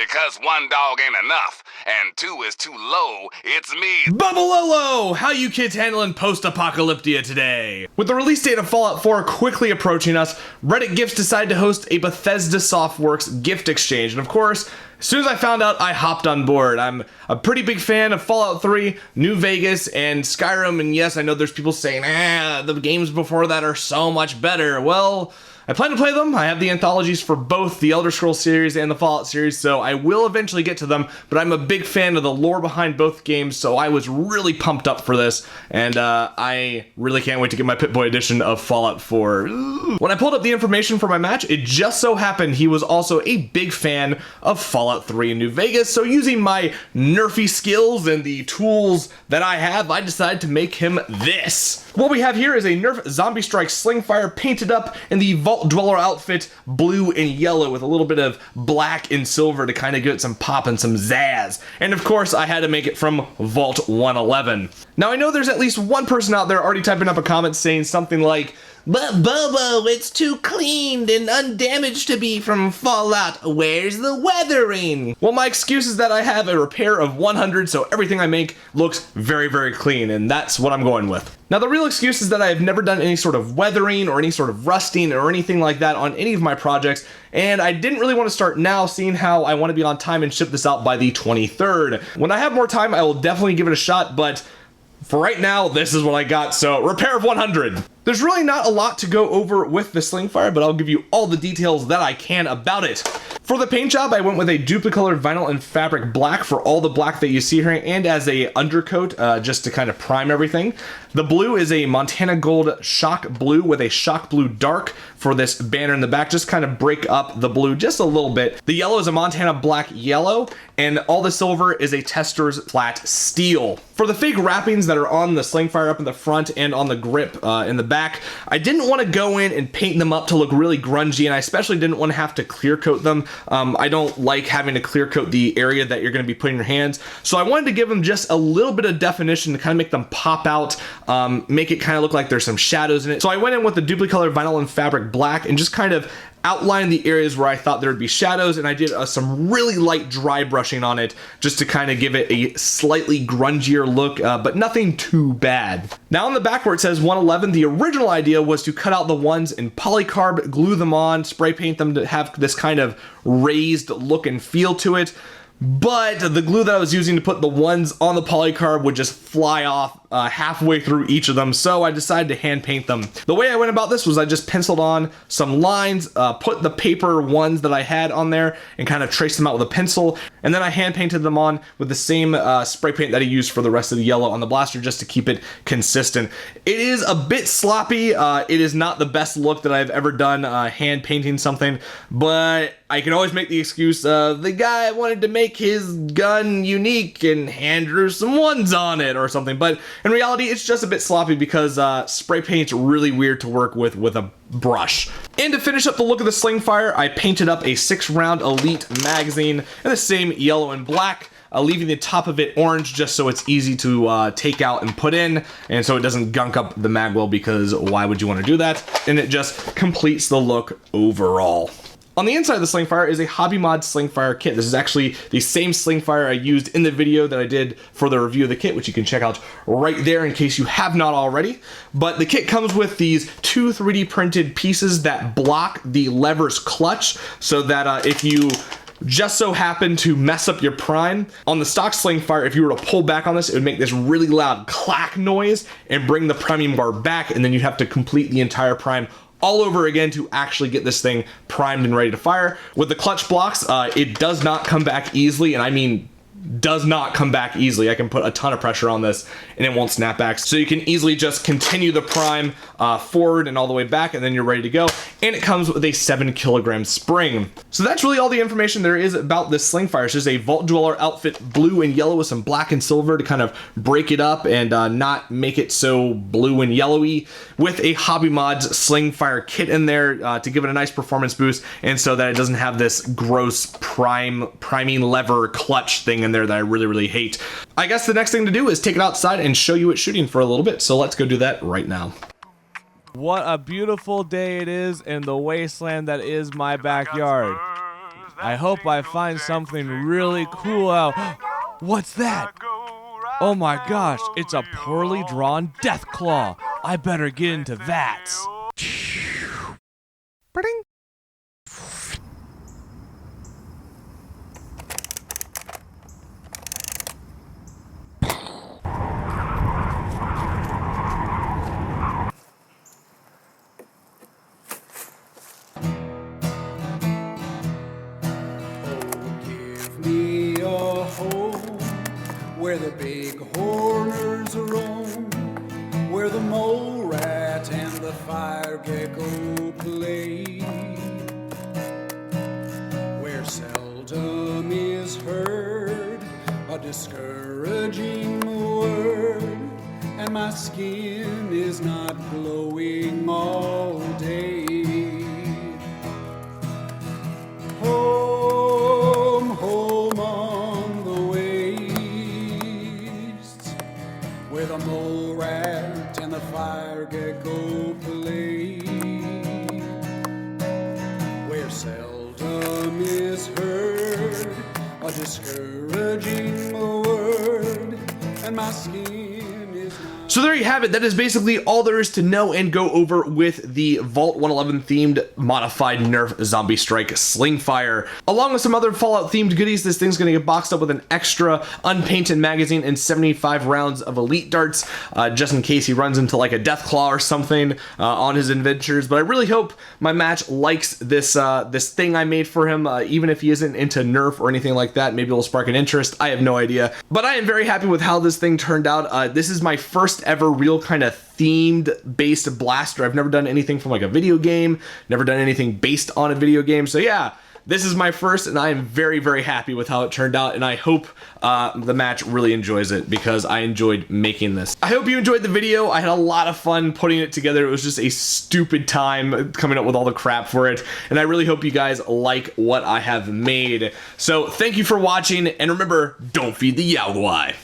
Because one dog ain't enough, and two is too low, it's me. Bubbalolo! How you kids handling post-apocalyptia today? With the release date of Fallout 4 quickly approaching us, Reddit Gifts decided to host a Bethesda Softworks gift exchange, and of course, as soon as I found out, I hopped on board. I'm a pretty big fan of Fallout 3, New Vegas, and Skyrim, and yes, I know there's people saying, the games before that are so much better. Well, I plan to play them. I have the anthologies for both the Elder Scrolls series and the Fallout series, so I will eventually get to them, but I'm a big fan of the lore behind both games, so I was really pumped up for this, and I really can't wait to get my Pip-Boy edition of Fallout 4. When I pulled up the information for my match, it just so happened he was also a big fan of Fallout 3 and New Vegas, so using my nerfy skills and the tools that I have, I decided to make him this. What we have here is a Nerf ZombieStrike Slingfire painted up in the Vault Dweller outfit, blue and yellow with a little bit of black and silver to kind of give it some pop and some zazz. And of course, I had to make it from Vault 111. Now I know there's at least one person out there already typing up a comment saying something like, "But Bobo, it's too cleaned and undamaged to be from Fallout. Where's the weathering?" Well, my excuse is that I have a repair of 100, so everything I make looks very, very clean, and that's what I'm going with. Now, the real excuse is that I have never done any sort of weathering or any sort of rusting or anything like that on any of my projects, and I didn't really want to start now, seeing how I want to be on time and ship this out by the 23rd. When I have more time, I will definitely give it a shot, but for right now, this is what I got, so repair of 100. There's really not a lot to go over with the Slingfire, but I'll give you all the details that I can about it. For the paint job, I went with a duplicolored vinyl and fabric black for all the black that you see here, and as a undercoat, just to kind of prime everything. The blue is a Montana Gold Shock Blue with a Shock Blue Dark for this banner in the back, just kind of break up the blue just a little bit. The yellow is a Montana Black Yellow, and all the silver is a Tester's Flat Steel. For the fake wrappings that are on the Slingfire up in the front and on the grip in the back, I didn't want to go in and paint them up to look really grungy, and I especially didn't want to have to clear coat them. I don't like having to clear coat the area that you're going to be putting your hands, so I wanted to give them just a little bit of definition to kind of make them pop out, make it kind of look like there's some shadows in it. So I went in with the duplicolored vinyl and fabric black and just kind of outlined the areas where I thought there would be shadows, and I did some really light dry brushing on it just to kind of give it a slightly grungier look, but nothing too bad. Now on the back where it says 111, the original idea was to cut out the ones in polycarb, glue them on, spray paint them to have this kind of raised look and feel to it. But the glue that I was using to put the ones on the polycarb would just fly off halfway through each of them, so I decided to hand paint them. The way I went about this was I just penciled on some lines, put the paper ones that I had on there and kind of traced them out with a pencil, and then I hand painted them on with the same spray paint that I used for the rest of the yellow on the blaster just to keep it consistent. It is a bit sloppy. It is not the best look that I've ever done hand painting something, but I can always make the excuse of the guy wanted to make his gun unique and hand drew some ones on it or something, but in reality it's just a bit sloppy because spray paint's really weird to work with a brush. And to finish up the look of the Slingfire, I painted up a 6-round Elite magazine in the same yellow and black, leaving the top of it orange just so it's easy to take out and put in, and so it doesn't gunk up the mag well, because why would you want to do that? And it just completes the look overall. On the inside of the Slingfire is a Hobby Mod Sling Fire Kit. This is actually the same Slingfire I used in the video that I did for the review of the kit, which you can check out right there in case you have not already. But the kit comes with these 2 3D printed pieces that block the lever's clutch, so that if you just so happen to mess up your prime on the stock Slingfire, if you were to pull back on this, it would make this really loud clack noise and bring the priming bar back, and then you'd have to complete the entire prime all over again to actually get this thing primed and ready to fire. With the clutch blocks, it does not come back easily, and I mean does not come back easily. I can put a ton of pressure on this and it won't snap back. So you can easily just continue the prime forward and all the way back, and then you're ready to go. And it comes with a 7-kilogram spring. So that's really all the information there is about this Slingfire. It's just a Vault Dweller outfit, blue and yellow with some black and silver to kind of break it up and not make it so blue and yellowy, with a Hobby Mods Slingfire kit in there to give it a nice performance boost, and so that it doesn't have this gross priming lever clutch thing in there that I really, really hate. I guess the next thing to do is take it outside and show you it shooting for a little bit, so let's go do that right now. What a beautiful day it is in the wasteland that is my backyard. I hope I find something really cool out. What's that? Oh my gosh, it's a poorly drawn Deathclaw. I better get into V.A.T.S. Me a home where the big horners roam, where the mole rat and the fire gecko play, where seldom is heard a discouraging word, and my skin is not glowing all day. Home on the wastes, where the mole rat and the fire gecko play, where seldom is heard a discouraging word, and my skin is not. So there you have it. That is basically all there is to know and go over with the Vault 111 themed modified Nerf ZombieStrike Slingfire. Along with some other Fallout themed goodies, this thing's going to get boxed up with an extra unpainted magazine and 75 rounds of elite darts, just in case he runs into like a Deathclaw or something on his adventures. But I really hope my match likes this this thing I made for him, even if he isn't into Nerf or anything like that. Maybe it'll spark an interest. I have no idea. But I am very happy with how this thing turned out. This is my first ever real kind of themed based blaster. I've never done anything from like a video game, never done anything based on a video game. So yeah, this is my first, and I am very, very happy with how it turned out, and I hope the match really enjoys it, because I enjoyed making this. I hope you enjoyed the video. I had a lot of fun putting it together. It was just a stupid time coming up with all the crap for it, and I really hope you guys like what I have made. So thank you for watching, and remember, don't feed the Yao Guai.